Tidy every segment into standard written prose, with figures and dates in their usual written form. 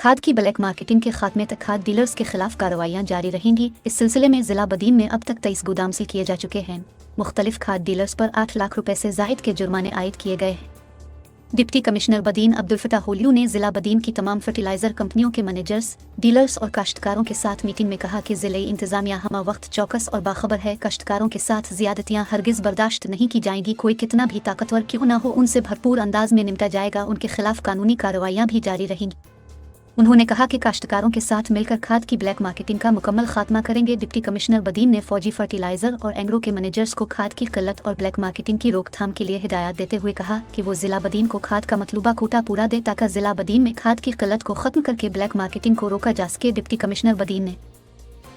खाद की black marketing के खात्मे तक खाद डीलर्स के खिलाफ कार्रवाइयां जारी रहेंगी। इस सिलसिले में जिला बदीन में अब तक 23 गोदाम सील किए जा चुके हैं। मुख्तलिफ खाद डीलर्स पर 8 लाख रुपए से जायद के जुर्माने आयद किए गए हैं। डिप्टी कमिश्नर बदीन अब्दुल फताह होलियू ने जिला बदीन की तमाम फर्टिलाइजर कंपनियों के मैनेजर्स, डीलर्स और काश्तकारों के साथ मीटिंग में कहा कि जिले इंतजामिया हमा वक्त चौकस और बाखबर है। काश्तकारों के साथ ज्यादतियां हरगिज बर्दाश्त नहीं की जाएंगी। कोई कितना भी ताकतवर क्यों न हो, उनसे भरपूर अंदाज में निपटा जाएगा। उनके खिलाफ कानूनी कार्रवाइयां भी जारी रहेंगी। उन्होंने कहा कि काश्तकारों के साथ मिलकर खाद की ब्लैक मार्केटिंग का मुकम्मल खात्मा करेंगे। डिप्टी कमिश्नर बदीन ने फौजी फर्टिलाइजर और एंग्रो के मैनेजर्स को खाद की किल्लत और ब्लैक मार्केटिंग की रोकथाम के लिए हिदायत देते हुए कहा कि वो जिला बदीन को खाद का मतलूबा कोटा पूरा दे ताकि जिला बदीन में खाद की किल्लत को खत्म करके ब्लैक मार्केटिंग को रोका जा सके। डिप्टी कमिश्नर बदीन ने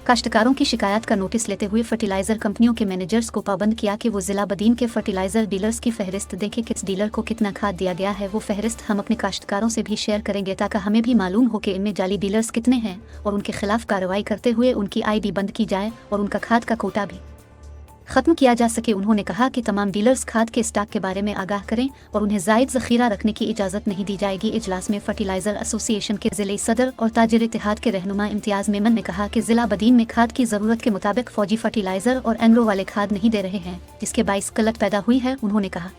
काश्तकारों की शिकायत का नोटिस लेते हुए फर्टिलाइजर कंपनियों के मैनेजर्स को पाबंद किया कि वो जिला बदीन के फर्टिलाइजर डीलर्स की फहरिस्त दें कि किस डीलर को कितना खाद दिया गया है। वो फहरिस्त हम अपने काश्तकारों से भी शेयर करेंगे ताकि हमें भी मालूम हो कि इनमें जाली डीलर्स कितने हैं और उनके खिलाफ कार्रवाई करते हुए उनकी आईडी बंद की जाए और उनका खाद का कोटा भी खत्म किया जा सके। उन्होंने कहा कि तमाम डीलर्स खाद के स्टॉक के बारे में आगाह करें और उन्हें जायद ज़ख़ीरा रखने की इजाज़त नहीं दी जाएगी। इजलास में फर्टिलाइजर एसोसिएशन के ज़िले सदर और ताजिर इत्तेहाद के रहनुमा इम्तियाज़ मेमन ने कहा कि ज़िला बदीन में खाद की ज़रूरत के मुताबिक फौजी फर्टिलाइजर और एंग्रो वाले खाद नहीं दे रहे हैं, जिसके बाइस किल्लत पैदा हुई है। उन्होंने कहा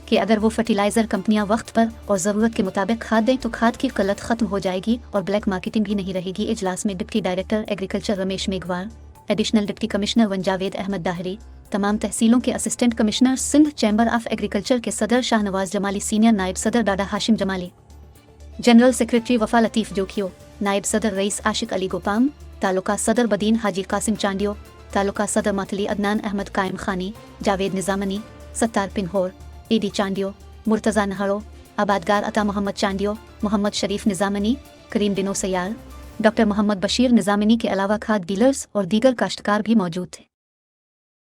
कि अगर वो फर्टिलाइजर कंपनियां वक्त पर और ज़रूरत के मुताबिक खाद दें तो खाद की किल्लत खत्म हो जाएगी और ब्लैक मार्केटिंग भी नहीं रहेगी। इजलास में deputy director agriculture Ramesh Meghwal, additional deputy commissioner वंजावेद अहमद दाहरी, तमाम तहसीलों के assistant commissioner, Sindh chamber of agriculture के सदर शाहनवाज जमाली, सीनियर नायब सदर डाडा हाशिम जमाली, जनरल सेक्रेटरी वफा लतीफ़ जोखियो, नायब सदर रईस आशिक अली गोपाम, तालुका सदर बदीन हाजी कासिम चांडियो, तालुका सदर मातली अदनान अहमद कायम खानी, जावेद निज़ामनी, सत्तार पिन्होर, ईडी चांडियो, मुर्तज़ा नहरो, आबादगार अता मोहम्मद चांडियो, मोहम्मद शरीफ निज़ामनी, करीम बिनो सयार, डॉक्टर मोहम्मद बशीर निज़ामनी के अलावा खाद डीलर्स और दीगर काश्तकार भी मौजूद थे।